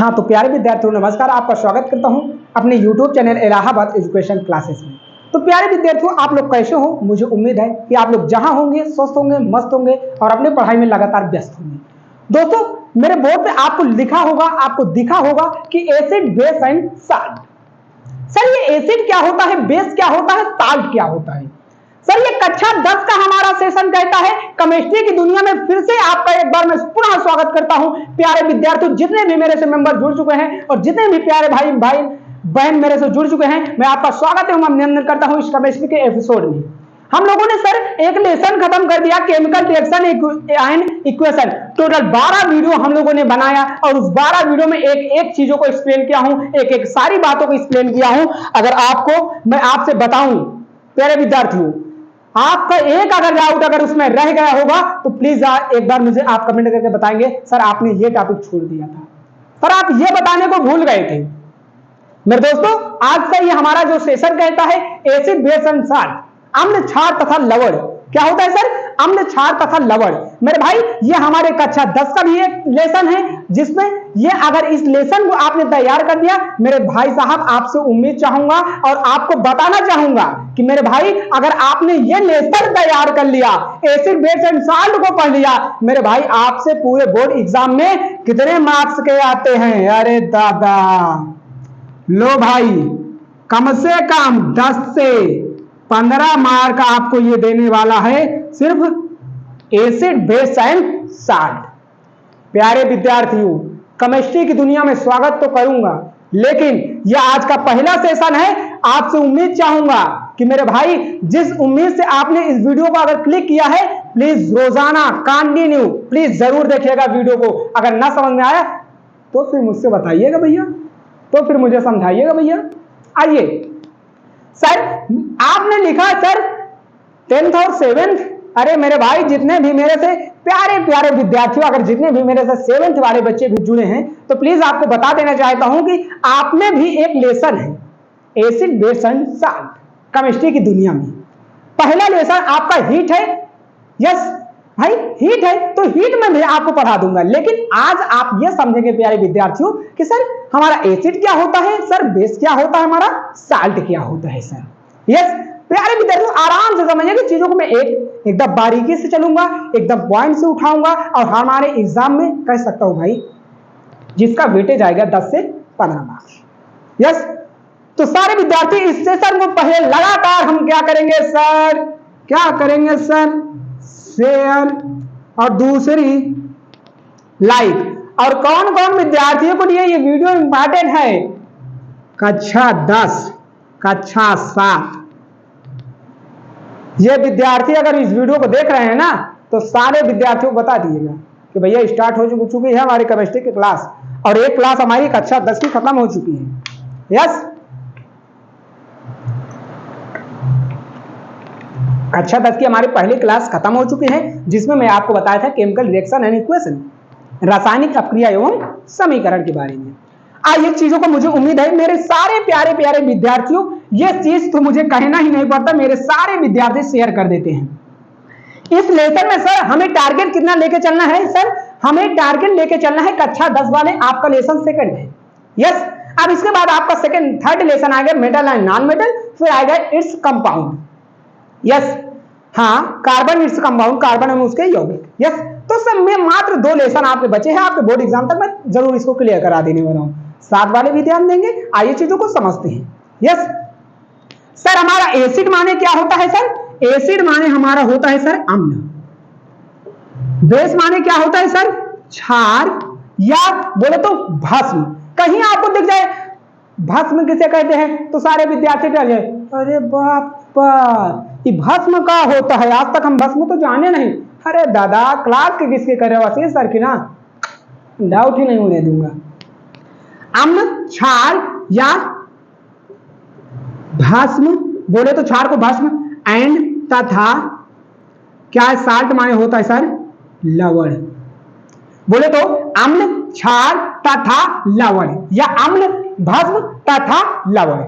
हाँ तो प्यारे विद्यार्थियों नमस्कार, आपका स्वागत करता हूँ अपने YouTube channel Allahabad education classes में। तो प्यारे विद्यार्थियों, आप लोग कैसे हो? मुझे उम्मीद है कि आप लोग जहाँ होंगे स्वस्थ होंगे, मस्त होंगे और अपनी पढ़ाई में लगातार व्यस्त होंगे। दोस्तों, मेरे बोर्ड पे आपको लिखा होगा, आपको दिखा होगा कि acid, base and salt. Sir ये एसिड क्या होता है, बेस क्या होता है, साल्ट क्या होता है? सर ये कक्षा 10 का हमारा सेशन कहता है। केमिस्ट्री की दुनिया में फिर से आपका एक बार मैं पुनः स्वागत करता हूं। प्यारे विद्यार्थियों, जितने भी मेरे से मेंबर जुड़ चुके हैं और जितने भी प्यारे भाई बहन मेरे से जुड़ चुके हैं, मैं आपका स्वागत एवं अभिनंदन करता हूं इस केमिस्ट्री के एपिसोड में। हम लोगों ने सर एक लेसन खत्म कर दिया, chemical reaction and equation. Total 12 video हम लोगों ने बनाया और उस 12 वीडियो में एक एक चीजों को एक्सप्लेन किया हूं, एक एक सारी बातों को एक्सप्लेन किया हूं। अगर आपको मैं आपसे बताऊं प्यारे विद्यार्थियों, आपका एक अगर डाउट अगर उसमें रह गया होगा तो प्लीज एक बार मुझे आप कमेंट करके बताएंगे, सर आपने ये टॉपिक छोड़ दिया था, सर आप ये बताने को भूल गए थे। मेरे दोस्तों, आज का ये हमारा जो सेशन कहता है एसिड, बेस एंड साल्ट, अम्ल, क्षार तथा लवण। क्या होता है सर? अम्ल, क्षार तथा लवण। मेरे भाई, ये हमारे कक्षा 10 का भी एक लेसन है, जिसमें ये अगर इस लेसन को आपने तैयार कर दिया, मेरे भाई साहब आपसे उम्मीद चाहूंगा और आपको बताना चाहूंगा कि मेरे भाई अगर आपने ये लेसन तैयार कर लिया, एसिड, बेस एंड साल्ट को पढ़ लिया, मेरे भाई आपसे पूरे बोर्ड एग्जाम में कितने मार्क्स के आते हैं? अरे दादा, लो भाई, कम से कम 10 से 15 मार्क आपको ये देने वाला है, सिर्फ एसिड, बेस एंड साल्ट। प्यारे विद्यार्थियों, केमिस्ट्री की दुनिया में स्वागत तो करूंगा, लेकिन यह आज का पहला सेशन है। आपसे उम्मीद चाहूंगा कि मेरे भाई जिस उम्मीद से आपने इस वीडियो को अगर क्लिक किया है, प्लीज रोजाना कंटिन्यू प्लीज जरूर देखिएगा वीडियो को। अगर ना समझ में आया तो फिर मुझसे बताइएगा भैया, तो फिर मुझे समझाइएगा भैया। आइए सर, आपने लिखा सर 10th और 7th। अरे मेरे भाई, जितने भी मेरे से प्यारे प्यारे विद्यार्थियों, अगर जितने भी मेरे से 7th वाले बच्चे भी जुड़े हैं, तो प्लीज आपको बता देना चाहता हूं कि आपने भी एक लेसन है acid, base and salt chemistry की दुनिया में। पहला लेसन आपका हीट है। यस भाई, हीट है तो हीट में भी आपको पढ़ा दूंगा, लेकिन आज आप ये समझेंगे प्यारे विद्यार्थियों कि सर हमारा एसिड क्या होता है, सर बेस क्या होता है, हमारा साल्ट क्या होता है सर। यस प्यारे विद्यार्थियों, आराम से समझिए चीजों को मैं एकदम बारीकी से चलूंगा, एकदम पॉइंट से उठाऊंगा और हमारे एग्जाम में कह सकता हूं भाई जिसका वेटेज आएगा 10 से 15 मार्क्स। यस, तो सारे विद्यार्थी इस सेशन को पहले लगातार हम क्या करेंगे सर, क्या करेंगे सर, शेयर और दूसरी लाइक। और कौन कौन विद्यार्थियों को लिए ये वीडियो इंपॉर्टेंट है? कक्षा 10, कक्षा 7। ये विद्यार्थी अगर इस वीडियो को देख रहे हैं ना, तो सारे विद्यार्थियों को बता दिएगा कि भैया स्टार्ट हो चुकी है हमारी केमिस्ट्री की क्लास, और एक क्लास हमारी कक्षा 10 की खत्म हो चुकी है। यस, कक्षा 10 की हमारी पहली क्लास खत्म हो चुकी है, जिसमें मैं आपको बताया था केमिकल रिएक्शन एंड इक्वेशन, रासायनिक अपक्रिया एवं समीकरण के बारे में। ये चीजों को मुझे उम्मीद है मेरे सारे प्यारे प्यारे विद्यार्थियों, ये चीज तो मुझे कहना ही नहीं पड़ता, मेरे सारे विद्यार्थी शेयर कर देते हैं। इस लेसन में सर हमें टारगेट कितना लेके चलना है? सर हमें टारगेट लेके चलना है कक्षा 10 वाले, आपका लेसन सेकंड है। यस, अब इसके बाद आपका सेकंड थर्ड लेसन आएगा मेटल एंड नॉन मेटल, फिर आएगा इट्स कंपाउंड। यस, हाँ, कार्बन इट्स कंपाउंड, कार्बन एवं उसके यौगिक। यस, तो सब में मात्र 2 लेसन आपके बचे हैं, आपके बोर्ड एग्जाम तक मैं जरूर इसको क्लियर करा देने वाला हूं। 7 वाले भी ध्यान देंगे। आइए चीजों को समझते हैं। यस सर, हमारा एसिड माने क्या होता है सर? एसिड माने हमारा होता है सर अम्ल। बेस माने क्या होता है सर? क्षार, या बोले तो भस्म। कहीं आपको दिख जाए भस्म किसे कहते हैं, तो सारे विद्यार्थी डर जाए, अरे बाप, ये भस्म का होता है, आज तक हम भस्म तो जाने नहीं। अरे दादा, क्लास के किसके कर रहे हो? वसीर सर की ना, डाउट ही नहीं होने दूंगा। अम्ल, क्षार या भस्म, बोले तो क्षार को भस्म, एंड तथा क्या है, साल्ट माने होता है सर लवण। बोले तो अम्ल, क्षार तथा लवण, या अम्ल, भस्म तथा लवण।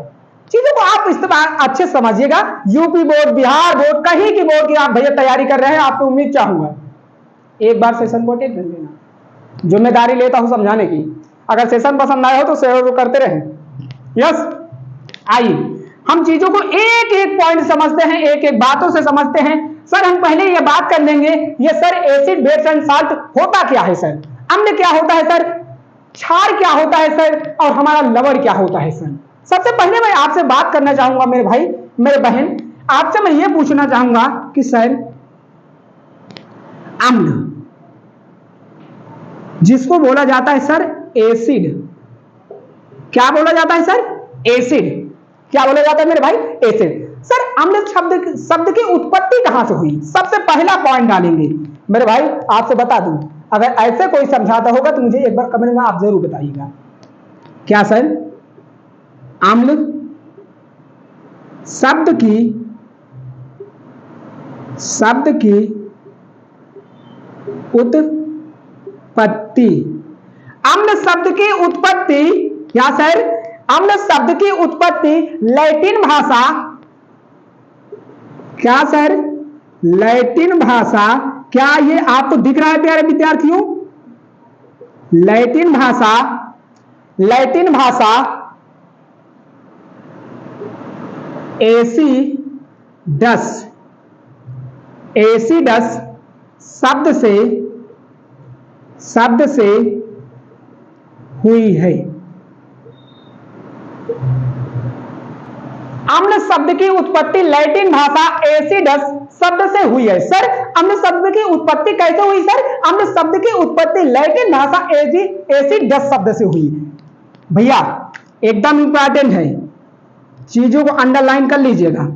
चीजों को आप इस्तेमाल अच्छे समझिएगा। यूपी बोर्ड, बिहार बोर्ड, कहीं की बोर्ड की आप भैया तैयारी कर रहे हैं, आपको उम्मीद चाहूंगा एक बार सेशन को अटेंड कर लेना, जिम्मेदारी लेता हूं समझाने की। अगर सेशन पसंद आया हो तो शेयर करते रहें। यस, आइए हम चीजों को एक एक पॉइंट समझते हैं, एक एक बातों से समझते हैं। सर हम पहले ये बात कर लेंगे, ये sir acid base and salt होता क्या है सर, अम्ल क्या होता है सर, क्षार क्या होता है सर, और हमारा लवण क्या होता है सर। सबसे पहले मैं आपसे बात करना चाहूंगा मेरे भाई मेरे बहन, आपसे मैं ये पूछना चाहूंगा कि सर अम्ल जिसको बोला जाता है सर एसिड, क्या बोला जाता है सर, एसिड, क्या बोला जाता है मेरे भाई, एसिड। सर अम्ल शब्द की उत्पत्ति कहां से हुई, सबसे पहला पॉइंट डालेंगे मेरे भाई। आपसे बता दूं, अगर ऐसे कोई समझाता होगा तो मुझे एक बार कमेंट में आप जरूर बताइएगा। क्या सर अम्ल शब्द की उत्पत्ति, अम्ल शब्द की उत्पत्ति, क्या सर अम्ल शब्द की उत्पत्ति लैटिन भाषा, क्या सर लैटिन भाषा, क्या ये आपको दिख रहा है प्यारे विद्यार्थियों, लैटिन भाषा एसिडस शब्द से हुई है। अम्ल शब्द की उत्पत्ति लैटिन भाषा एसिडस शब्द से हुई है। सर अम्ल शब्द की उत्पत्ति कैसे हुई सर, अम्ल शब्द की उत्पत्ति लैटिन भाषा एसिडस शब्द से हुई। भैया एकदम इंपॉर्टेंट है, चीजों को अंडरलाइन कर लीजिएगा।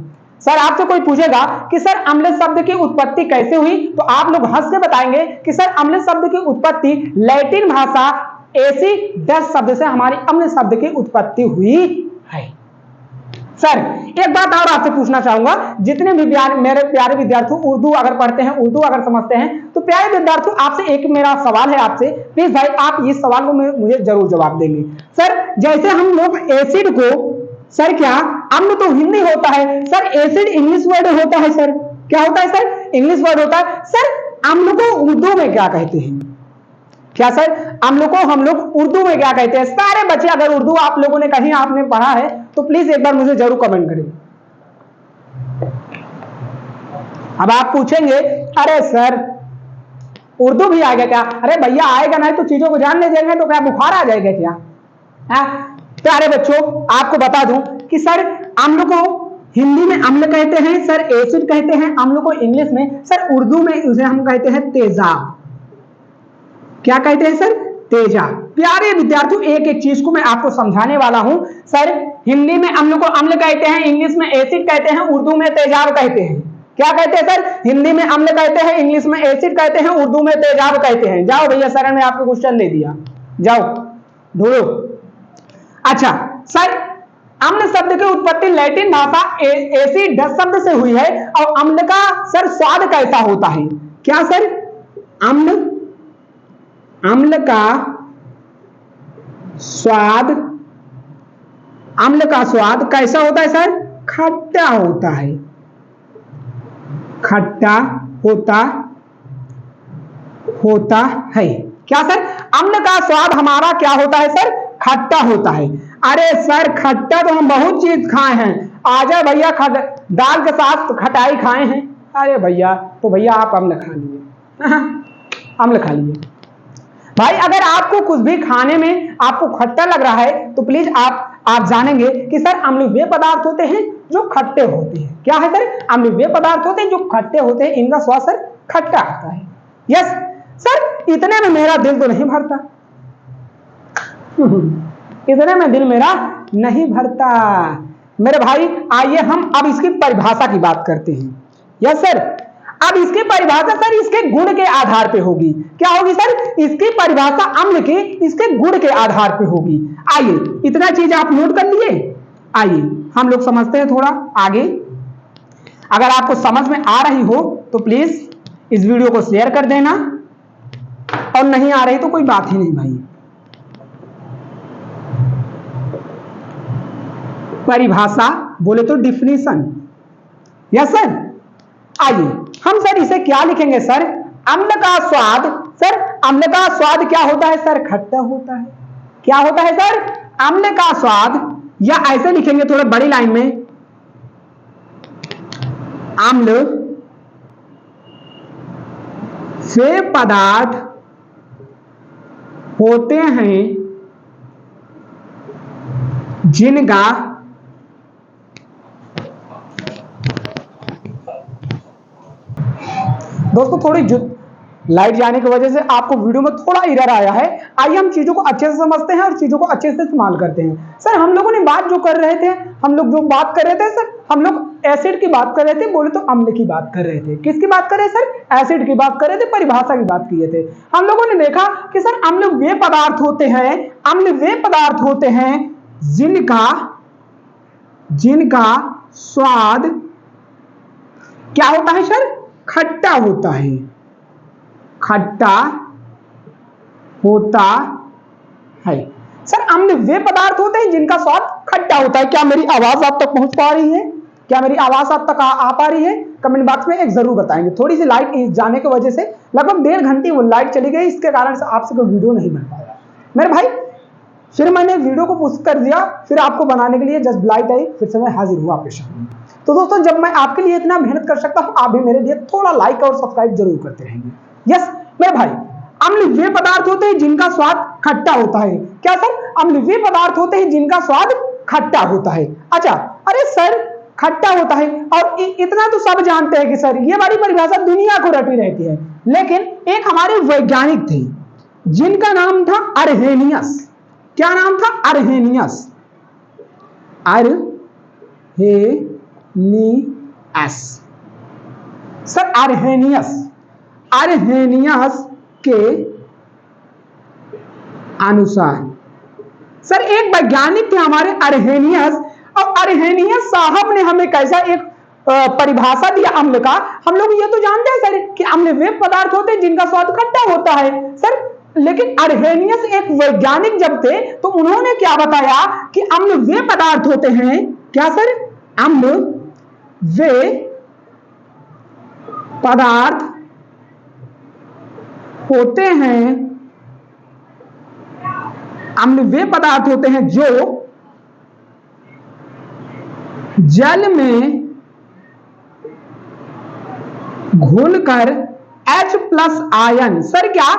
सर आपसे कोई पूछेगा कि सर अम्ल शब्द की उत्पत्ति कैसे हुई, तो आप लोग हंस के बताएंगे कि सर अम्ल शब्द की उत्पत्ति लैटिन भाषा एसिडस शब्द से हमारी अम्ल शब्द की उत्पत्ति हुई है। सर एक बात और आपसे पूछना चाहूंगा, जितने भी मेरे प्यारे विद्यार्थी उर्दू अगर पढ़ते हैं, उर्दू अगर समझते हैं, तो प्यारे विद्यार्थियों आपसे एक मेरा सवाल है आपसे, प्लीज भाई आप इस सवाल को मुझे जरूर जवाब देंगे। सर जैसे हम लोग एसिड को, सर क्या अम्ल तो हिंदी होता है, सर एसिड इंग्लिश वर्ड होता है, सर क्या होता है सर, इंग्लिश वर्ड होता है। सर अम्ल को उर्दू में क्या कहते हैं, क्या सर अम्ल को हम लोग उर्दू में क्या कहते हैं। सारे बच्चे अगर उर्दू आप लोगों ने कहीं आपने पढ़ा है तो प्लीज एक बार मुझे जरूर कमेंट करें। अब आप पूछेंगे अरे सर उर्दू भी आएगा क्या, अरे भैया आएगा नहीं तो चीजों को जानने देंगे तो क्या बुखार आ जाएगा क्या। प्यारे बच्चों आपको बता दूं कि सर अम्ल को हिंदी में अम्ल कहते हैं, सर एसिड कहते हैं, अम्ल को इंग्लिश में, सर उर्दू में उसे हम कहते हैं तेजाब। क्या कहते हैं सर, तेजाब। प्यारे विद्यार्थियों एक एक चीज को मैं आपको समझाने वाला हूं। सर हिंदी में अम्ल को अम्ल कहते हैं, इंग्लिश में एसिड कहते हैं, उर्दू में तेजाब कहते हैं। क्या कहते हैं सर, हिंदी में अम्ल कहते हैं, इंग्लिश में एसिड कहते हैं, उर्दू में तेजाब कहते हैं। जाओ भैया सर ने आपको क्वेश्चन दे दिया, जाओ ढूंढो। अच्छा सर अम्ल शब्द की उत्पत्ति लैटिन भाषा एसिडस शब्द से हुई है, और अम्ल का सर स्वाद कैसा होता है। क्या सर अम्ल का स्वाद कैसा होता है सर, खट्टा होता है, खट्टा होता है। क्या सर अम्ल का स्वाद हमारा क्या होता है सर, खट्टा होता है। अरे सर खट्टा तो हम बहुत चीज खाए हैं, आजा भैया दाल के साथ खटाई खाए हैं। अरे भैया तो भैया आप अम्ल खा लीजिए, अम्ल खा लीजिए भाई। अगर आपको कुछ भी खाने में आपको खट्टा लग रहा है तो प्लीज आप जानेंगे कि सर अम्ल वे पदार्थ होते हैं जो खट्टे होते हैं। क्या है सर, अम्ल वे पदार्थ होते हैं जो खट्टे होते हैं, इनका स्वाद सर खट्टा होता है। यस सर इतने में मेरा दिल तो नहीं भरता, इतने में दिल मेरा नहीं भरता मेरे भाई। आइए हम अब इसकी परिभाषा की बात करते हैं। यस सर अब इसकी परिभाषा सर इसके गुण के आधार पे होगी। क्या होगी सर, इसकी परिभाषा अम्ल के इसके गुण के आधार पे होगी। आइए इतना चीज आप नोट कर लिए, आइए हम लोग समझते हैं थोड़ा आगे। अगर आपको समझ में आ रही हो तो प्लीज इस वीडियो को शेयर कर देना, और नहीं आ रही तो कोई बात ही नहीं भाई। परिभाषा बोले तो डिफिनीशन। यस सर आइए हम सर इसे क्या लिखेंगे सर, अम्ल का स्वाद, सर अम्ल का स्वाद क्या होता है सर, खट्टा होता है। क्या होता है सर? अम्ल का स्वाद, या ऐसे लिखेंगे थोड़ा बड़ी लाइन में, अम्ल वे पदार्थ होते हैं जिनका दोस्तों थोड़ी लाइट जाने की वजह से आपको वीडियो में थोड़ा एरर आया है। आइए हम चीजों को अच्छे से समझते हैं और चीजों को अच्छे से इस्तेमाल करते हैं। सर हम लोगों ने बात जो कर रहे थे, हम लोग जो बात कर रहे थे सर, हम लोग एसिड की बात कर रहे थे, बोले तो अम्ल की बात कर रहे थे। किसकी बात कर रहे थे सर? एसिड की बात कर रहे थे, परिभाषा की बात किए थे। हम लोगों ने देखा कि सर अम्ल वे पदार्थ होते हैं, अम्ल वे पदार्थ होते हैं जिनका स्वाद क्या होता है सर? खट्टा होता है, खट्टा होता है। सर अम्ल वे पदार्थ होते हैं जिनका स्वाद खट्टा होता है। क्या मेरी आवाज आप तक पहुंच पा रही है? क्या मेरी आवाज आप तक आ पा रही है? कमेंट बॉक्स में एक जरूर बताएंगे। थोड़ी सी लाइट जाने की वजह से लगभग 1.5 घंटे वो लाइट चली गई, इसके कारण से आपसे कोई वीडियो नहीं बन पाया मेरे भाई। फिर मैंने वीडियो को पुश कर दिया, फिर आपको बनाने के लिए जस्ट लाइट आई, फिर से मैं हाजिर हुआ आपके सामने। तो दोस्तों जब मैं आपके लिए इतना मेहनत कर सकता हूं, आप भी मेरे लिए थोड़ा लाइक और सब्सक्राइब जरूर करते रहेंगे। यस मेरे भाई, अम्ल वे पदार्थ होते हैं जिनका स्वाद खट्टा होता है। क्या सर? अम्ल वे पदार्थ होते हैं जिनका स्वाद खट्टा होता है। अच्छा, अरे सर खट्टा होता है, और इतना तो सब जानते हैं कि सर ये वाली परिभाषा दुनिया को रटी रहती है, लेकिन एक हमारे वैज्ञानिक थे जिनका नाम था अर्हेनियस। क्या नाम था? अर्हेनियस। अर्हेनियस। सर अर्हेनियस के अनुसार, सर एक वैज्ञानिक थे हमारे अर्हेनियस, और अर्हेनियस साहब ने हमें कैसा एक परिभाषा दिया अम्ल का। हम लोग ये तो जानते हैं सर कि अम्ल वे पदार्थ होते हैं जिनका स्वाद खट्टा होता है सर, लेकिन अर्हेनियस एक वैज्ञानिक जब थे तो उन्होंने क्या बताया कि अम्ल वे पदार्थ होते हैं। क्या सर? अम्ल वे पदार्थ होते हैं, अम्ल वे पदार्थ होते हैं जो जल में घुलकर H+ आयन, सर क्या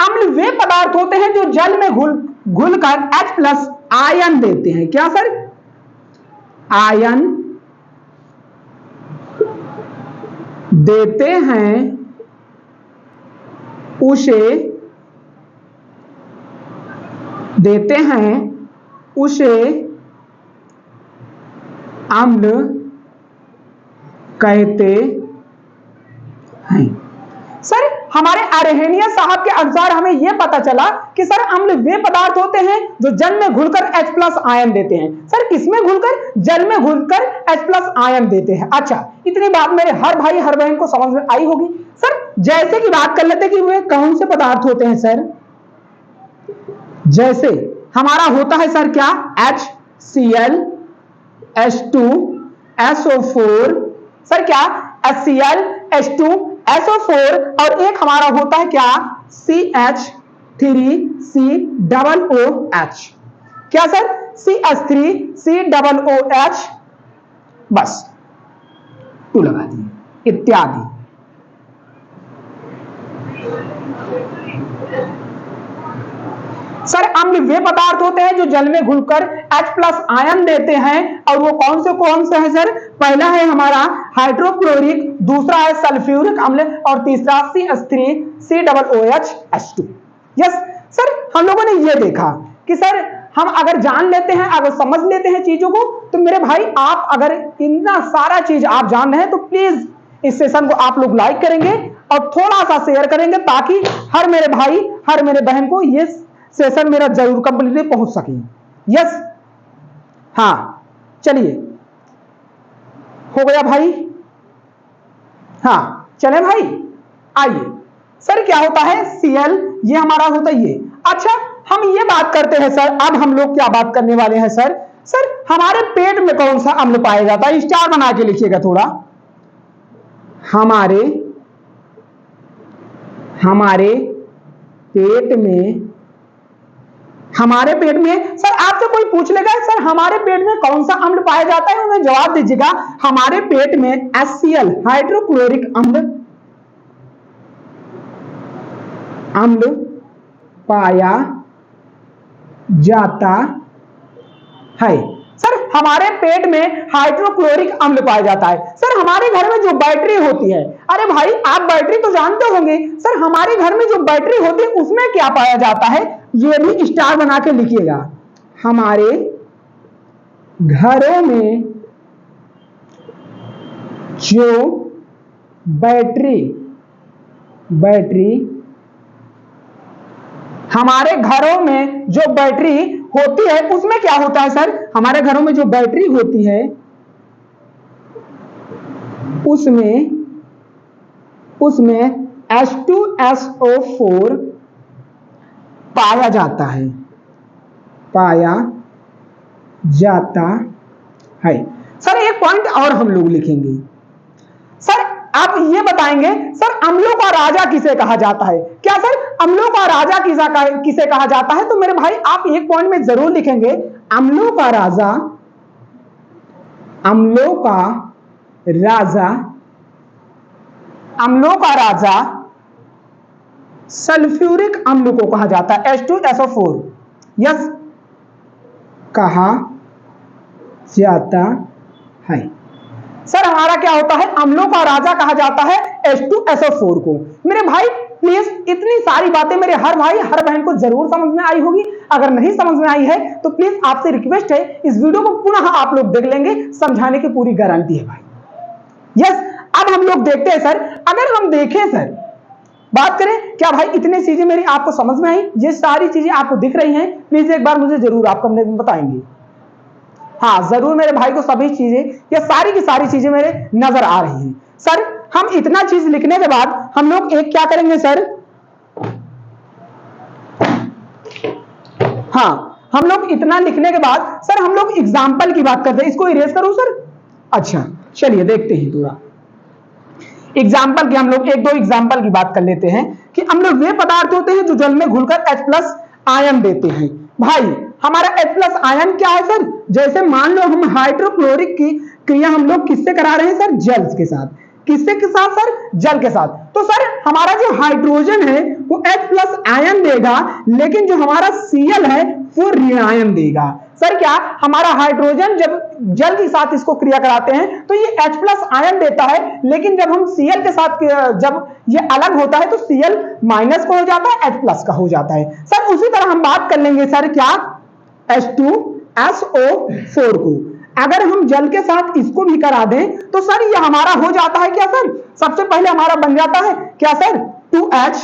अम्ल वे पदार्थ होते हैं जो जल में घुलकर H+ आयन देते हैं। क्या सर? आयन देते हैं, उसे अम्ल कहते हैं। सर हमारे अर्हेनियस साहब के अनुसार हमें यह पता चला कि सर अम्ल वे पदार्थ होते हैं जो जल में घुलकर H+ आयन देते हैं। सर किसमें घुलकर? जल में घुलकर H+ आयन देते हैं। अच्छा, इतनी बात मेरे हर भाई हर बहन को समझ में आई होगी। सर जैसे कि बात कर लेते कि वे कौन से पदार्थ होते हैं सर, जैसे हमारा होता है सर क्या? HCl, H2, SO4, सर क्या? HCl, H2, SO4, और एक हमारा होता है क्या? CH3COOH। क्या सर? CH3COOH, बस टू लगा दिए, इत्यादि। सर अम्ल वे पदार्थ होते हैं जो जल में घुलकर H+ आयन देते हैं, और वो कौन से है सर? पहला है हमारा हाइड्रोक्लोरिक, दूसरा है सल्फ्यूरिक अम्ल, और तीसरा CH3COOH। यस सर, हम लोगों ने ये देखा कि सर हम अगर जान लेते हैं, अगर समझ लेते हैं चीजों को, तो मेरे भाई आप अगर इतना सारा चीज आप जान रहे हैं तो प्लीज इस सेशन को आप लोग लाइक करेंगे और थोड़ा सा शेयर करेंगे, ताकि हर मेरे भाई हर मेरे बहन को ये सेशन मेरा जरूर कंप्लीटली पहुंच सके। यस, हाँ चलिए, हो गया भाई? हाँ चले भाई, आइए। सर क्या होता है? Cl, ये हमारा होता है ये। अच्छा, हम ये बात करते हैं सर, अब हम लोग क्या बात करने वाले हैं सर? सर हमारे पेट में कौन सा अम्ल पाया जाता है? स्टार बना के लिखिएगा थोड़ा। हमारे पेट में हमारे पेट में सर आपसे कोई पूछ लेगा सर हमारे पेट में कौन सा अम्ल पाया जाता है, उन्हें जवाब दीजिएगा हमारे पेट में HCl हाइड्रोक्लोरिक अम्ल पाया जाता है। सर हमारे पेट में हाइड्रोक्लोरिक अम्ल पाया जाता है। सर हमारे घर में जो बैटरी होती है, अरे भाई आप बैटरी तो जानते होंगे, सर हमारे घर में जो बैटरी होती है उसमें क्या पाया जाता है, ये भी स्टार बना के लिखिएगा। हमारे घरों में जो बैटरी हमारे घरों में जो बैटरी होती है उसमें क्या होता है सर, हमारे घरों में जो बैटरी होती है उसमें H2SO4 पाया जाता है। सर एक पॉइंट और हम लोग लिखेंगे, सर आप ये बताएंगे सर अम्लों का राजा किसे कहा जाता है, क्या सर अम्लों का राजा किसे कहा जाता है, तो मेरे भाई आप एक पॉइंट में जरूर लिखेंगे अम्लों का राजा सल्फ्यूरिक अम्ल को कहा जाता है, H2SO4 यस कहा जाता है। सर हमारा क्या होता है, अम्लों का राजा कहा जाता है H2SO4 को। मेरे भाई प्लीज इतनी सारी बातें मेरे हर भाई हर बहन को जरूर समझ में आई होगी, अगर नहीं समझ में आई है तो प्लीज आपसे रिक्वेस्ट है इस वीडियो को पुनः आप लोग देख लेंगे, समझाने की पूरी गारंटी है भाई। यस अब हम लोग देखते हैं सर, अगर हम देखें सर बात करें क्या भाई इतनी चीजें मेरी आपको समझ में आई, ये सारी चीजें आपको दिख रही हैं, प्लीज एक बार मुझे जरूर आप कमेंट में बताएंगे। हाँ जरूर मेरे भाई को सभी चीजें ये सारी की सारी चीजें मेरे नजर आ रही हैं। सर हम इतना चीज लिखने के बाद हम लोग एक क्या करेंगे सर, हाँ हम लोग इतना लिखने के बाद सर हम लोग एग्जाम्पल की बात करते हैं, इसको इरेज करूं सर, अच्छा चलिए देखते हैं पूरा एग्जाम्पल की, हम लोग एक दो एग्जाम्पल की बात कर लेते हैं कि हम लोग वे पदार्थ होते हैं जो जल में घुलकर H+ आयन देते हैं। भाई हमारा H+ आयन क्या है सर, जैसे मान लो हम हाइड्रोक्लोरिक की क्रिया हम लोग किससे करा रहे हैं सर, जल के साथ, किससे के साथ सर, जल के साथ, तो सर हमारा जो हाइड्रोजन है वो H+ आयन देगा, लेकिन जो हमारा Cl है वो ऋण आयन देगा। सर क्या हमारा हाइड्रोजन जब जल के साथ इसको क्रिया कराते हैं तो ये H+ आयन देता है, लेकिन जब हम Cl के साथ जब ये अलग होता है तो Cl माइनस का हो जाता है, H+ का हो जाता है। सर उसी तरह हम बात कर लेंगे सर क्या H2SO4 को, अगर हम जल के साथ इसको भी करा दें तो सर ये हमारा हो जाता है क्या सर, सबसे पहले हमारा बन जाता है क्या सर 2H,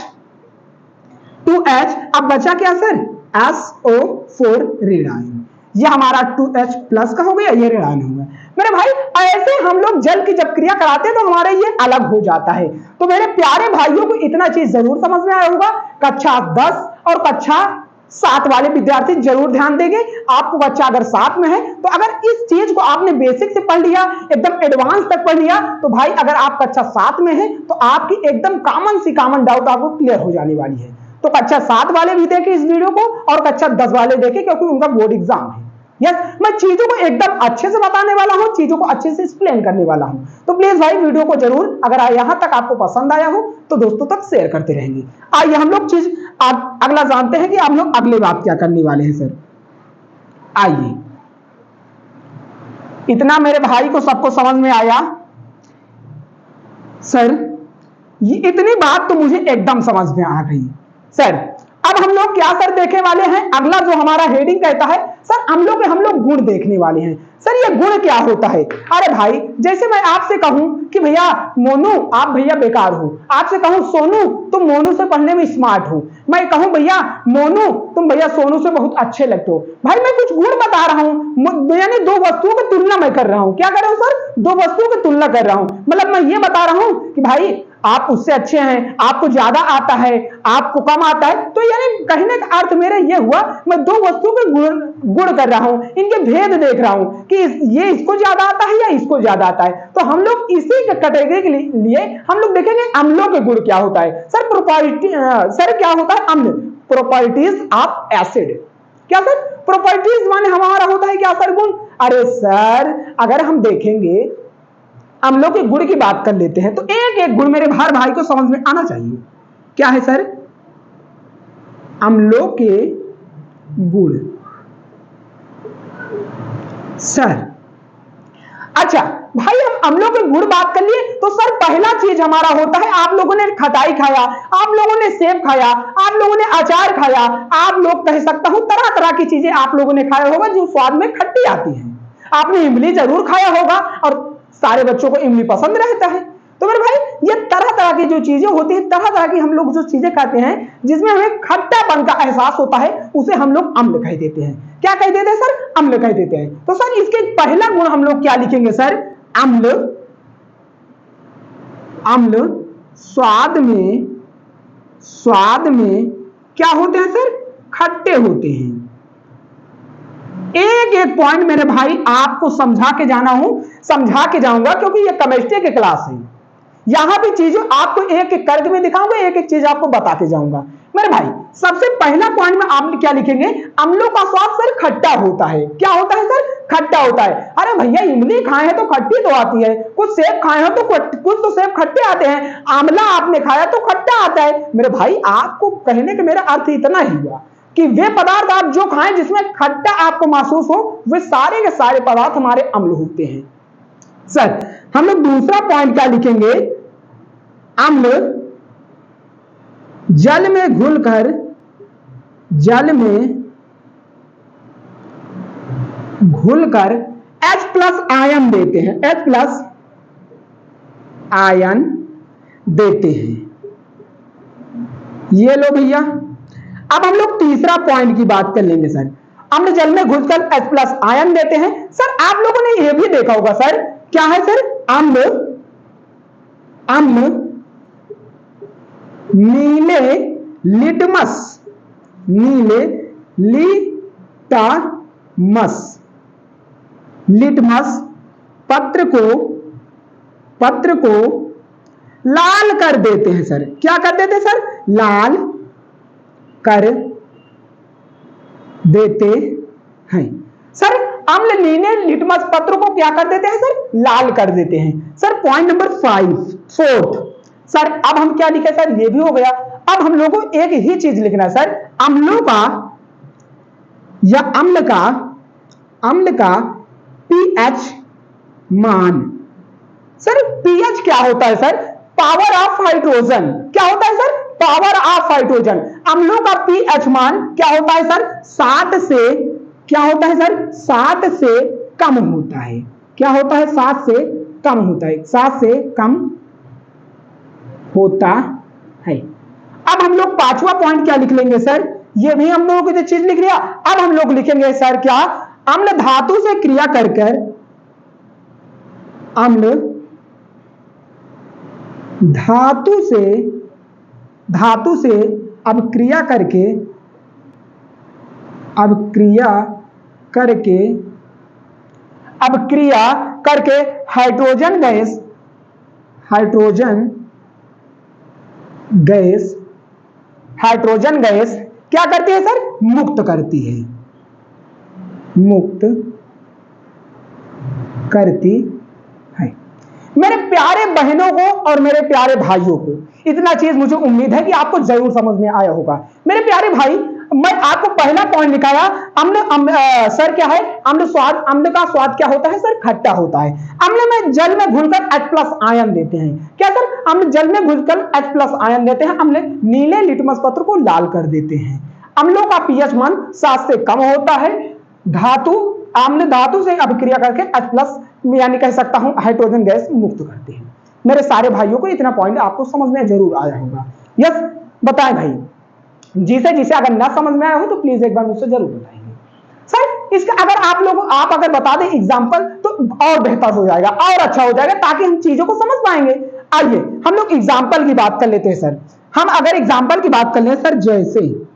अब बचा क्या सर SO4 ऋण आयन, ये हमारा 2H+ का हो गया, ये ऋण आयन हो गया। मेरे भाई ऐसे हम लोग जल की जब क्रिया कराते हैं तो हमारे ये अलग हो जाता है। तो मेरे प्यारे भाइयों को इतना चीज जरूर समझ में आया होगा, कक्षा 10 और कक्षा 7 वाले विद्यार्थी जरूर ध्यान देंगे। आपको बच्चा अगर 7 में है तो अगर इस चीज को आपने बेसिक से पढ़ लिया, एकदम एडवांस तक पढ़ लिया, तो भाई अगर आप कक्षा 7 में है तो आपकी एकदम कॉमन डाउट आपको क्लियर हो जाने वाली है। तो कक्षा 7 वाले भी देखें इस वीडियो को और कक्षा 10 वाले देखें, क्योंकि उनका बोर्ड एग्जाम है। यस मैं चीजों को एकदम अच्छे से बताने वाला हूं, चीजों को अच्छे से एक्सप्लेन करने वाला हूं। तो प्लीज भाई वीडियो को जरूर अगर यहां तक आपको पसंद आया हो तो दोस्तों तक शेयर करते रहेंगे। आइए हम लोग चीज अगला जानते हैं कि हम लोग अगले बात क्या करने वाले हैं सर। आइए इतना मेरे भाई को सबको समझ में आया सर, ये इतनी बात तो मुझे एकदम समझ में आ गई सर। अब हम लोग क्या सर देखने वाले हैं, अगला जो हमारा हेडिंग कहता है सर हम लोग गुण देखने वाले हैं। सर ये गुण क्या होता है, अरे भाई जैसे मैं आपसे कहूं कि भैया मोनू आप भैया बेकार हो, आपसे कहूं सोनू तुम मोनू से पढ़ने में स्मार्ट हो, मैं कहूं भैया मोनू तुम भैया सोनू से बहुत अच्छे लगते हो, भाई मैं कुछ गुण बता रहा हूं, यानी दो वस्तुओं की तुलना मैं कर रहा हूं। क्या कर रहा हूं सर, दो वस्तुओं की तुलना कर रहा हूं, मतलब मैं ये बता रहा हूं कि भाई आप उससे अच्छे हैं, आपको ज्यादा आता है, आपको कम आता है, तो यानी कहने का अर्थ मेरा ये हुआ मैं दो वस्तुओं के गुण कर रहा हूं, इनके भेद देख रहा हूं कि ये इसको ज्यादा आता है या इसको ज्यादा आता है। तो हम लोग इसी कैटेगरी के लिए हम लोग देखेंगे अम्लों के गुण क्या होता है। सर प्रॉपर्टी सर क्या होता है अम्ल, प्रॉपर्टीज ऑफ एसिड, क्या सर? प्रॉपर्टीज माने हमारा होता है क्या सर? गुण। अरे सर अगर हम देखेंगे अम्लों के गुण की बात कर लेते हैं तो एक एक गुण मेरे हर भाई को समझ में आना चाहिए। क्या है सर? अम्लों के गुण सर। अच्छा भाई हम अम्लों के गुण बात कर लिए तो सर पहला चीज हमारा होता है, आप लोगों ने खटाई खाया, आप लोगों ने सेब खाया, आप लोगों ने अचार खाया, आप लोग कह सकता हूं तरह तरह की चीजें आप लोगों ने खाया होगा जो स्वाद में खट्टी आती है। आपने इमली जरूर खाया होगा और सारे बच्चों को इमली पसंद रहता है। तो मेरे भाई ये तरह तरह की जो चीजें होती है, तरह तरह की हम लोग जो चीजें खाते हैं जिसमें हमें खट्टापन का एहसास होता है उसे हम लोग अम्ल कह देते हैं। क्या कह देते हैं सर? अम्ल कह देते हैं। तो सर इसके पहला गुण हम लोग क्या लिखेंगे सर? अम्ल। अम्ल स्वाद में क्या होते हैं सर? खट्टे होते हैं। एक एक पॉइंट मेरे भाई आपको समझा के जाऊंगा क्योंकि ये केमिस्ट्री की क्लास है। यहां भी चीजें आपको एक एक करके मैं दिखाऊंगा, एक एक चीज आपको बताते जाऊंगा। मेरे भाई सबसे पहला पॉइंट में आप क्या लिखेंगे? अम्लों का स्वाद सर खट्टा होता है। क्या होता है सर? खट्टा होता है। अरे भैया इमली खाए हैं तो खट्टी तो आती है, कुछ सेब खाए हैं तो कुछ तो सेब खट्टे आते हैं, आंवला आपने खाया तो खट्टा आता है। मेरे भाई आपको कहने का मेरा अर्थ इतना ही हुआ कि वे पदार्थ आप जो खाएं जिसमें खट्टा आपको महसूस हो वे सारे के सारे पदार्थ हमारे अम्ल होते हैं। सर हम लोग दूसरा पॉइंट क्या लिखेंगे? अम्ल जल में घुलकर H+ आयन देते हैं। H+ आयन देते हैं। ये लो भैया। अब हम लोग तीसरा पॉइंट की बात कर लेंगे सर। अम्ल जल में घुलकर H+ आयन देते हैं। सर आप लोगों ने यह भी देखा होगा सर, क्या है सर? अम्ल नीले लिटमस पत्र को लाल कर देते हैं सर। क्या कर देते हैं सर? लाल कर देते हैं सर। अम्ल नीले लिटमस पत्र को क्या कर देते हैं सर? लाल कर देते हैं सर। Point number 4 sir. अब हम क्या लिखे सर? ये भी हो गया। अब हम लोगों को एक ही चीज लिखना है सर, अम्लों का या अम्ल का pH मान। सर pH क्या होता है सर? Power of hydrogen. क्या होता है सर? Power of hydrogen. अम्लों का pH मान क्या होता है सर? 7 से क्या होता है सर? 7 से कम होता है। क्या होता है? 7 से कम होता है। 7 से कम होता है। अब हम लोग पांचवा पॉइंट क्या लिख लेंगे सर? ये भी हम लोगों को चीज लिख लिया। अब हम लोग लिखेंगे सर क्या? अम्ल धातु से क्रिया कर अम्ल धातु से अब क्रिया करके हाइड्रोजन गैस क्या करती है सर? मुक्त करती है। मेरे प्यारे बहनों को और मेरे प्यारे भाइयों को इतना चीज मुझे उम्मीद है कि आपको जरूर समझ में आया होगा। मेरे प्यारे भाई मैं आपको पहला पॉइंट लिखाया, सर क्या है? अम्ल का स्वाद क्या होता है सर? खट्टा होता है। अम्ल में जल में घुलकर H+ आयन देते हैं। क्या सर? अम्ल जल में घुलकर H+ आयन देते हैं। अम्ल नीले लिटमस पत्र को लाल कर देते हैं। अम्लों का pH मान 7 से कम होता है। अम्ल धातु से अभिक्रिया करके H+ यानी कह सकता हूं हाइड्रोजन गैस मुक्त करते हैं। मेरे सारे भाइयों को इतना पॉइंट आपको समझ में जरूर आया होगा। यस बताएं भाई, जिसे अगर ना समझ में आया हो तो प्लीज एक बार मुझसे जरूर बताएंगे सर। इसका अगर आप अगर बता दें एग्जांपल तो और बेहतर हो जाएगा और अच्छा हो जाएगा, ताकि हम चीजों को समझ पाएंगे। आइए हम लोग एग्जांपल की बात कर लेते हैं सर। हम अगर एग्जांपल की बात कर ले सर, जैसे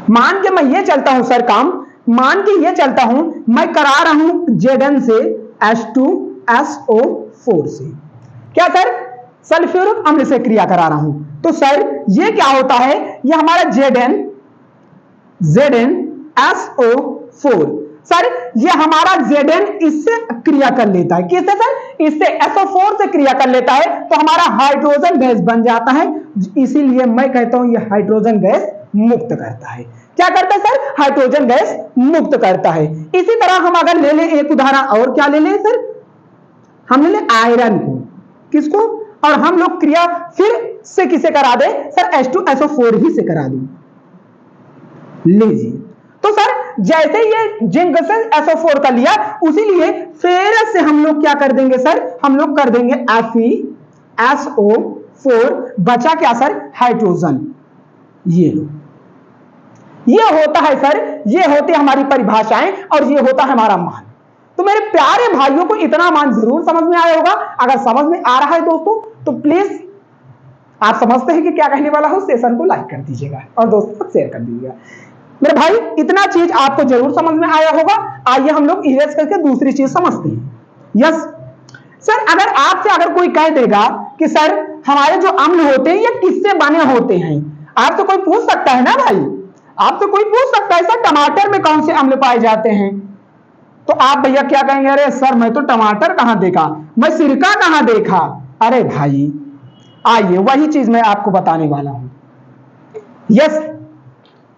मान के मैं ये चलता हूं सर काम, मान के ये चलता हूं मैं करा रहा हूं Zn से H2SO4 से। क्या सर? सल्फ्यूरिक अम्ल से क्रिया करा रहा हूं। तो सर ये क्या होता है, ये हमारा ZnSO4। सर ये हमारा Zn इससे क्रिया कर लेता है, किससे सर, इससे SO4 से क्रिया कर लेता है, तो हमारा हाइड्रोजन गैस बन जाता है। इसीलिए मैं कहता हूं ये हाइड्रोजन गैस मुक्त करता है। क्या करता है सर, हाइड्रोजन गैस मुक्त करता है। इसी तरह हम अगर ले लें एक उदाहरण और, क्या ले लें सर, हम ले लें आयरन को, किसको, और हम लोग क्रिया फिर से किसे करा दे सर, H2SO4 ही से करा दूं। लीजिए, तो सर जैसे ये जिंक से SO4 का लिया, उसी लिए फिर से हम लोग क्या कर देंगे सर, हम लोग कर देंगे FeSO4, बचा क्या सर, हाइड्रोजन। ये लो, ये होता है सर, ये होती है हमारी परिभाषाएं और ये होता है हमारा मान। तो मेरे प्यारे भाइयों को इतना मान जरूर समझ में आया होगा। अगर समझ में आ रहा है दोस्तों तो प्लीज, आप समझते हैं कि क्या कहने वाला हूं, सेशन को लाइक कर दीजिएगा और दोस्तों को शेयर कर दीजिएगा। मेरे भाई इतना चीज आपको जरूर समझ में आया होगा। आइए हम लोग इरेज करके दूसरी चीज समझते हैं। यस सर, अगर आपसे अगर कोई कह देगा कि सर हमारे जो अम्ल होते हैं ये किससे बने होते हैं, आपसे कोई पूछ सकता है ना भाई, आपसे कोई पूछ सकता है सर टमाटर में कौन से अम्ल पाए जाते हैं, तो आप भैया क्या कहेंगे, अरे सर मैं तो टमाटर कहां देखा, मैं सिरका कहां देखा। अरे भाई आइए वही चीज मैं आपको बताने वाला हूं। यस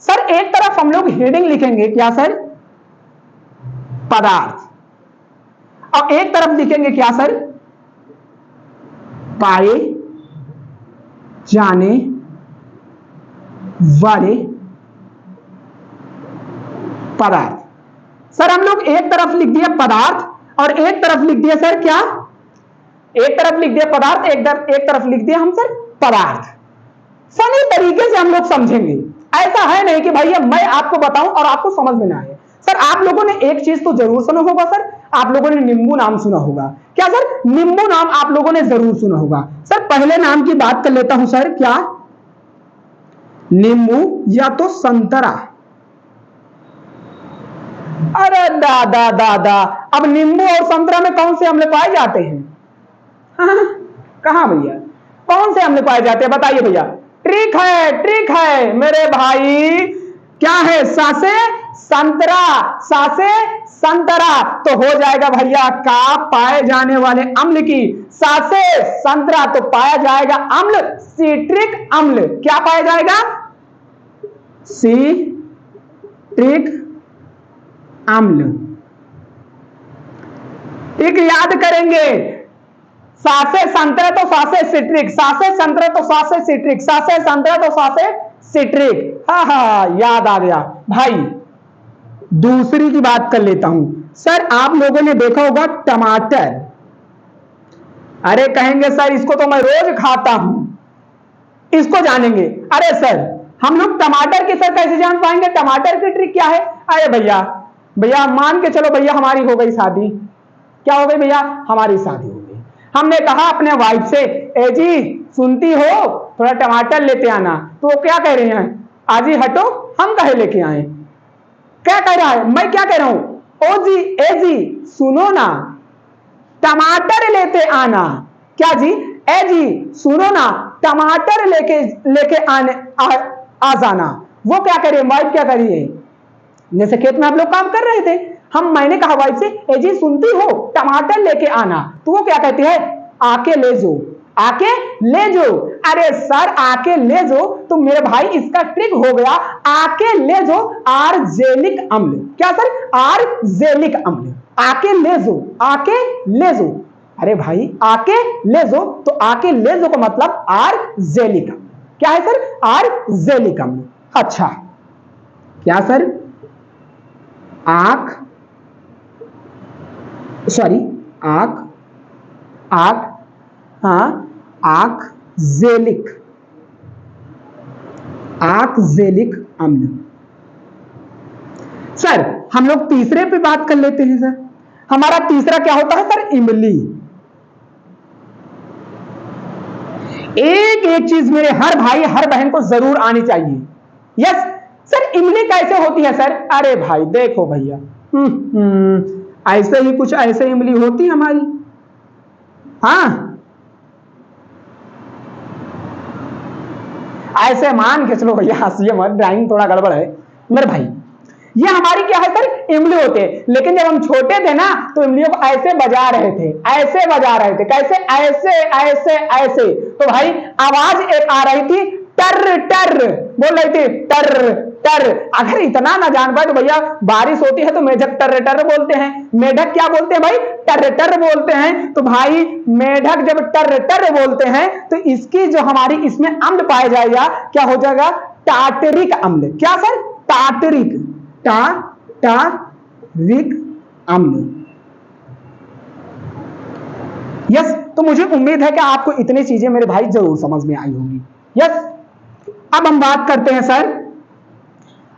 सर, एक तरफ हम लोग हेडिंग लिखेंगे, क्या सर, पदार्थ, और एक तरफ लिखेंगे क्या सर, पाए जाने वाले पदार्थ। सर हम लोग एक तरफ लिख दिया पदार्थ और एक तरफ लिख दिया सर क्या, एक तरफ लिख दिया पदार्थ, एक तरफ लिख दिया हम सर पदार्थ। फनी तरीके से हम लोग समझेंगे। ऐसा है नहीं कि भैया मैं आपको बताऊं और आपको समझ में ना आए। सर आप लोगों ने एक चीज तो जरूर सुना होगा सर, आप लोगों ने नींबू नाम सुना होगा। क्या सर, नींबू नाम आप लोगों ने जरूर सुना होगा। सर पहले नाम की बात कर लेता हूं सर, क्या, नींबू या तो संतरा। अरे दादा दादा, अब नींबू और संतरा में कौन से अम्ल पाए जाते हैं? कहां भैया, कौन से अम्ल पाए जाते हैं बताइए भैया। ट्रिक है मेरे भाई, क्या है, सासे संतरा, सासे संतरा। तो हो जाएगा भैया का पाए जाने वाले अम्ल की, सासे संतरा तो पाया जाएगा अम्ल सिट्रिक अम्ल। क्या पाया जाएगा, सिट्रिक अम्ल। एक याद करेंगे, सासे संतरा तो सासे सिट्रिक, सासे संतरा तो सासे सिट्रिक, सासे संतरा तो सासे सिट्रिक। हाँ याद आ गया भाई। दूसरी की बात कर लेता हूं सर, आप लोगों ने देखा होगा टमाटर। अरे कहेंगे सर इसको तो मैं रोज खाता हूं, इसको जानेंगे। अरे सर हम लोग टमाटर की सर कैसे जान पाएंगे, टमाटर की ट्रिक क्या है। अरे भैया भैया मान के चलो भैया हमारी हो गई शादी। क्या हो गई भैया, हमारी शादी हो गई। हमने कहा अपने वाइफ से, ए जी सुनती हो थोड़ा टमाटर लेते आना, तो वो क्या कह रही हैं, आजी हटो, हम कहे लेके आए। क्या कह रहा है, मैं क्या कह रहा हूं, ओ जी ए जी सुनो ना टमाटर लेते आना। क्या जी, ए जी सुनो ना टमाटर लेके आने आ जाना। वो क्या कह रही है, वाइफ क्या कर रही है, जैसे खेत में आप लोग काम कर रहे थे, मैंने कहा वाइफ से, ए जी सुनती हो टमाटर लेके आना, तो वो क्या कहती है, आके ले जो, आके ले जो। अरे सर आके ले जो, तो मेरे भाई इसका ट्रिक हो गया, आके ले जो आर्जेलिक अम्ल। क्या सर, आर्जेलिक अम्ल, आके ले जो, आके ले जो। अरे भाई आके ले जो, तो आके ले जो का मतलब आर्जेलिक अम्ल। क्या है सर, आर्जेलिक अम्ल। अच्छा क्या सर, आक सॉरी आक आक हाँ आक्जेलिक, आक्जेलिक अम्ल। सर हम लोग तीसरे पे बात कर लेते हैं सर। हमारा तीसरा क्या होता है सर, इमली। एक चीज मेरे हर भाई हर बहन को जरूर आनी चाहिए। यस सर, इमली कैसे होती है सर। अरे भाई देखो भैया, ऐसे ही कुछ ऐसे इमली होती हमारी। हाँ ऐसे मान के चलो भैया, हंसिए मत, ड्राइंग थोड़ा गड़बड़ है मेरे भाई। ये हमारी क्या है सर, इमली होते हैं। लेकिन जब हम छोटे थे ना तो इमलियों को ऐसे बजा रहे थे, ऐसे बजा रहे थे, कैसे, ऐसे ऐसे ऐसे। तो भाई आवाज एक आ रही थी, टर टर बोल रही थी, टर टर। अगर इतना ना जान पाए तो भैया, बारिश होती है तो मेढक टर टर बोलते हैं। मेढक क्या बोलते हैं भाई, टर टर बोलते हैं। तो भाई मेढक जब टर टर बोलते हैं तो इसकी जो हमारी इसमें अम्ल पाया जाएगा, क्या हो जाएगा, टाटरिक अम्ल। क्या सर, टाटरिक, टाटरिक अम्ल। यस, तो मुझे उम्मीद है कि आपको इतनी चीजें मेरे भाई जरूर समझ में आई होंगी। यस, अब हम बात करते हैं सर,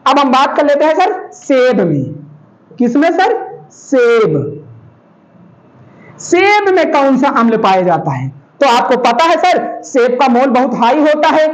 अब हम बात कर लेते हैं सर सेब में। किसमें सर, सेब। सेब में कौन सा अम्ल पाया जाता है? तो आपको पता है सर, सेब का मोल बहुत हाई होता है।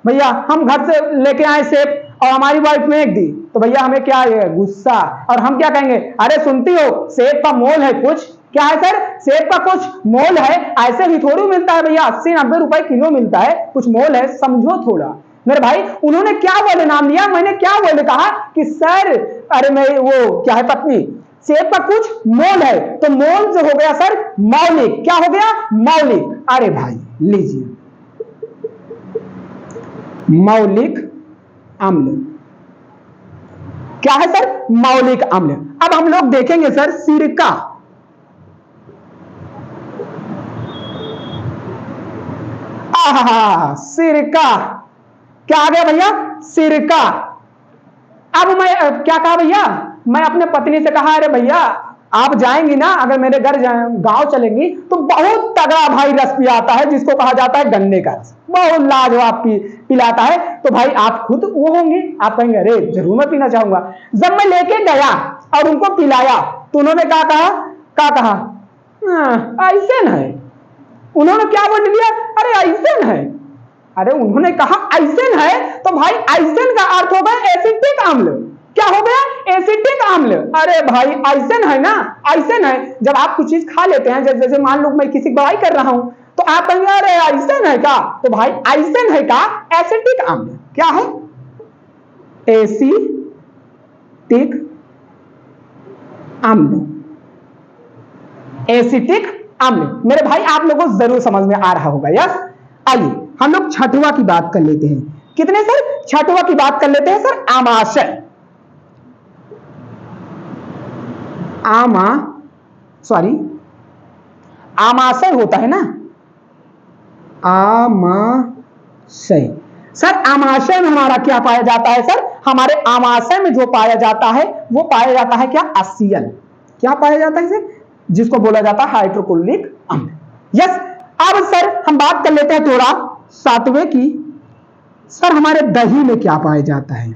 भैया हम घर से लेके आए सेब और हमारी वाइफ फेंक दी, तो भैया हमें क्या है, गुस्सा। और हम क्या कहेंगे, अरे सुनती हो, सेब का मोल है कुछ। क्या है सर, सेब का कुछ मोल है, ऐसे भी थोड़ी मिलता है भैया, 80-90 रुपए किलो मिलता है, कुछ मोल है, समझो थोड़ा मेरे भाई। उन्होंने क्या बोले नाम लिया, मैंने क्या बोले कहा कि सर, अरे मैं वो क्या है पत्नी, सेब का कुछ मोल है। तो मोल जो हो गया सर मौलिक, क्या हो गया, मौलिक। अरे भाई लीजिए, मौलिक अम्ल। क्या है सर, मौलिक अम्ल। अब हम लोग देखेंगे सर सिरका। आहा, सिरका, क्या आ गया भैया, सिरका। अब मैं क्या कहा भैया, मैं अपने पत्नी से कहा, अरे भैया आप जाएंगी ना, अगर मेरे घर गांव चलेंगी तो बहुत तगड़ा भाई रस पिलाता है, जिसको कहा जाता है गन्ने का रस, बहुत लाजवाब पिलाता है। तो भाई आप खुद वो होंगे, आप कहेंगे अरे जरूर मैं पीना चाहूंगा। जब मैं लेके गया और उनको पिलाया तो उन्होंने क्या कहा, क्या कहा, ऐसे है। उन्होंने क्या बोल दिया, अरे ऐसे है। अरे उन्होंने कहा आइसेन है, तो भाई आइसेन का अर्थ हो गया एसिटिक अम्ल। क्या हो गया, एसिटिक अम्ल। अरे भाई आइसेन है ना, आइसेन है। जब आप कुछ चीज खा लेते हैं, जैसे मान लो मैं किसी बड़ाई कर रहा हूं, तो आप कहेंगे अरे आइसेन है का, तो भाई आइसेन है का एसिटिक अम्ल। क्या है, एसिटिक अम्ल, एसिटिक अम्ल। मेरे भाई आप लोगों को जरूर समझ में आ रहा होगा। यस, आइए हम लोग छठवां की बात कर लेते हैं। कितने सर, छठवां की बात कर लेते हैं सर, आमाशय। आमाशय होता है ना, आमाशय। सर आमाशय में हमारा क्या पाया जाता है सर, हमारे आमाशय में जो पाया जाता है वो पाया जाता है क्या, ACL। क्या पाया जाता है सर, जिसको बोला जाता है हाइड्रोक्लोरिक अम्ल। यस, अब सर हम बात कर लेते हैं थोड़ा सातवें की। सर हमारे दही में क्या पाया जाता है,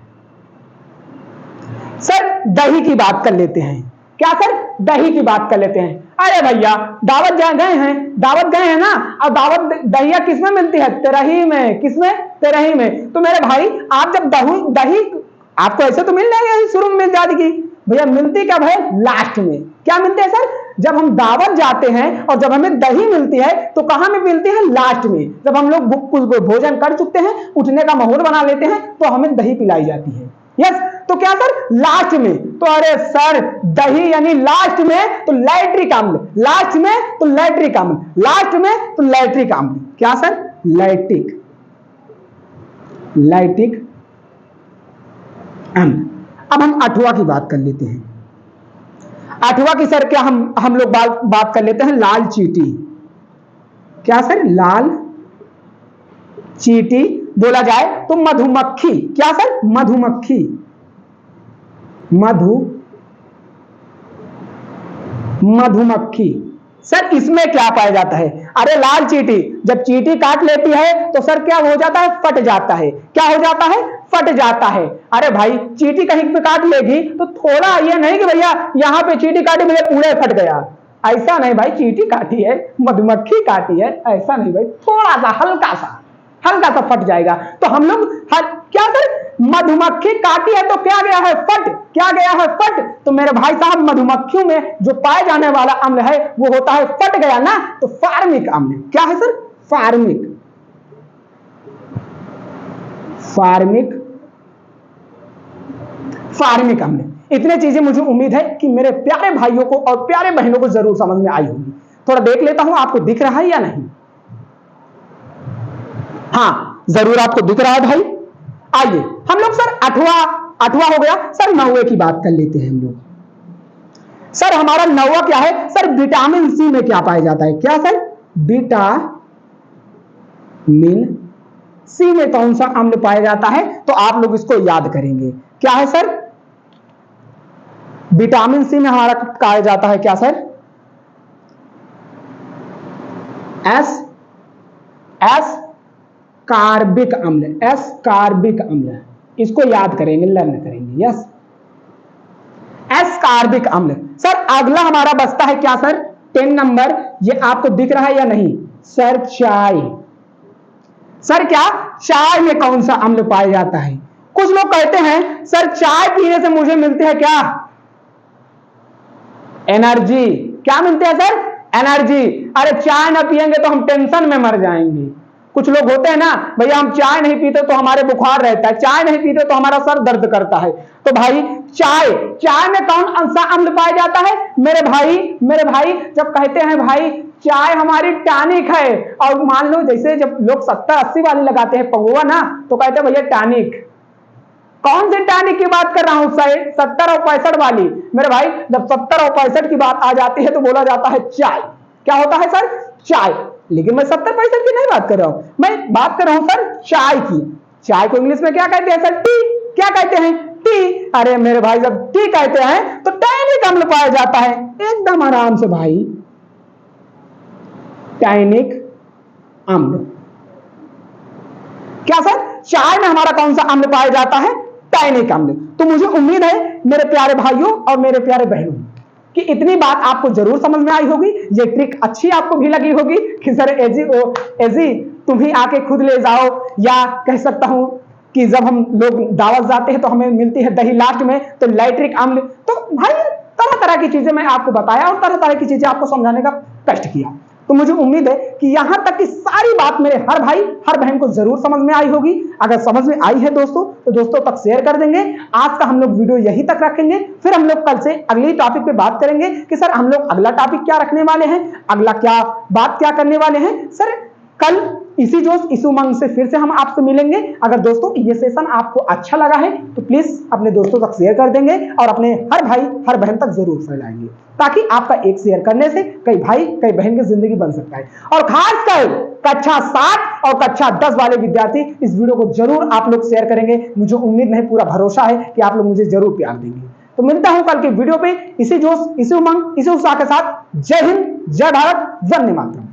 सर दही की बात कर लेते हैं। क्या सर, दही की बात कर लेते हैं। अरे भैया दावत गए हैं, दावत गए हैं ना, और दावत दहिया किसमें मिलती है, तेरही में। किसमें, तेरही में। तो मेरे भाई आप जब दही आपको ऐसे तो मिल जाएगा, शुरू में मिल जाएगी भैया, मिलती क्या भाई, लास्ट में। क्या मिलते हैं सर, जब हम दावत जाते हैं और जब हमें दही मिलती है तो कहां में मिलती है, लास्ट में। जब हम लोग भोजन कर चुके हैं, उठने का माहौल बना लेते हैं, तो हमें दही पिलाई जाती है। यस, तो क्या सर, लास्ट में। तो अरे सर दही यानी लास्ट में तो लैट्रिक अम्ल, लास्ट में तो लैट्रिक अम्ल, लास्ट में तो लैट्रिक अम्ल। क्या सर, लैक्टिक, लैक्टिक अम्ल। अब हम आठवां की बात कर लेते हैं। आठवां की सर क्या हम लोग बात कर लेते हैं, लाल चींटी। क्या सर, लाल चींटी बोला जाए तो मधुमक्खी। क्या सर, मधुमक्खी, मधुमक्खी। सर इसमें क्या पाया जाता है, अरे लाल चींटी जब चींटी काट लेती है तो सर क्या हो जाता है, फट जाता है। क्या हो जाता है, फट जाता है। अरे भाई चींटी कहीं पे काट लेगी तो थोड़ा ये नहीं कि भैया यहां पे चींटी काटी मुझे पूरे फट गया, ऐसा नहीं भाई। चींटी काटी है, मधुमक्खी काटी है, ऐसा नहीं भाई, थोड़ा सा हल्का सा फट जाएगा। तो हम लोग क्या सर, मधुमक्खी काटी है तो क्या गया है, फट। क्या गया है, फट। तो मेरे भाई साहब मधुमक्खियों में जो पाए जाने वाला अम्ल है वो होता है, फट गया ना, तो फार्मिक अम्ल। क्या है सर, फार्मिक फार्मिक अम्ल। इतने चीजें मुझे उम्मीद है कि मेरे प्यारे भाइयों को और प्यारे बहनों को जरूर समझ में आई होगी। थोड़ा देख लेता हूं आपको दिख रहा है या नहीं। हाँ, जरूर आपको दिख रहा है भाई। आइए हम लोग सर आठवां हो गया सर, 9वें की बात कर लेते हैं हम लोग। सर हमारा 9वां क्या है सर, विटामिन सी में क्या पाया जाता है? क्या सर? विटामिन सी में कौन सा अम्ल पाया जाता है? तो आप लोग इसको याद करेंगे। क्या है सर? विटामिन सी में हमारा पाया जाता है क्या सर? कार्बिक अम्ल। कार्बिक अम्ल, इसको याद करेंगे, लर्न करेंगे। यस, कार्बिक अम्ल। सर अगला हमारा बचता है क्या सर? 10 नंबर। ये आपको दिख रहा है या नहीं सर? चाय। सर क्या चाय में कौन सा अम्ल पाया जाता है? कुछ लोग कहते हैं सर चाय पीने से मुझे मिलती है क्या? एनर्जी। क्या मिलते हैं सर? एनर्जी। अरे चाय ना पिएंगे तो हम टेंशन में मर जाएंगे। कुछ लोग होते हैं ना, भैया हम चाय नहीं पीते तो हमारे बुखार रहता है, चाय नहीं पीते तो हमारा सर दर्द करता है। तो भाई चाय में कौन सा अम्ल पाया जाता है? मेरे भाई जब कहते हैं भाई चाय हमारी टॉनिक है, और मान लो जैसे जब लोग 70-80 वाली लगाते हैं पगुआ ना, तो कहते हैं भैया टॉनिक। कौन से टॉनिक की बात कर रहा हूं? 70 और 65 वाली। मेरे भाई जब 70 और 65 की बात आ जाती है तो बोला जाता है चाय। क्या होता है सर? चाय। लेकिन मैं 70-65 की नहीं बात कर रहा हूं, मैं बात कर रहा हूं सर चाय की। चाय को इंग्लिश में क्या कहते हैं सर? टी। क्या कहते हैं? टी। अरे मेरे भाई जब टी कहते हैं तो टॉनिक अम्ल पाया जाता है। एकदम आराम से भाई, टॉनिक अम्ल। क्या सर? चाय में हमारा कौन सा अम्ल पाया जाता है? टॉनिक अम्ल। तो मुझे उम्मीद है मेरे प्यारे भाइयों और मेरे प्यारे बहनों कि इतनी बात आपको जरूर समझ में आई होगी। ये ट्रिक अच्छी आपको भी लगी होगी कि सर एजी तुम ही आके खुद ले जाओ, या कह सकता हूं कि जब हम लोग दावत जाते हैं तो हमें मिलती है दही लास्ट में, तो लाइट्रिक अम्ल। तो भाई तरह तरह की चीजें मैं आपको बताया और तरह तरह की चीजें आपको समझाने का कष्ट किया। तो मुझे उम्मीद है कि यहां तक की सारी बात मेरे हर भाई हर बहन को जरूर समझ में आई होगी। अगर समझ में आई है दोस्तों तो दोस्तों तक शेयर कर देंगे। आज का हम लोग वीडियो यहीं तक रखेंगे, फिर हम लोग कल से अगली टॉपिक पे बात करेंगे कि सर हम लोग अगला टॉपिक क्या रखने वाले हैं, अगला बात क्या करने वाले हैं। सर कल इसी जोश इसी उमंग से फिर से हम आपसे मिलेंगे। अगर दोस्तों ये सेशन आपको अच्छा लगा है तो प्लीज अपने दोस्तों तक शेयर कर देंगे और अपने हर भाई हर बहन तक जरूर फैलाएंगे, ताकि आपका एक शेयर करने से कई भाई कई बहन की जिंदगी बन सकता है। और खासकर कक्षा 7 और कक्षा 10 वाले विद्यार्थी इस वीडियो को जरूर आप लोग शेयर करेंगे। मुझे उम्मीद नहीं, पूरा भरोसा है कि आप लोग मुझे जरूर प्यार देंगे। तो मिलता हूं कल के वीडियो पे इसी जोश इसी उमंग इसी उत्साह के साथ। जय हिंद, जय भारत, वंदे मातरम।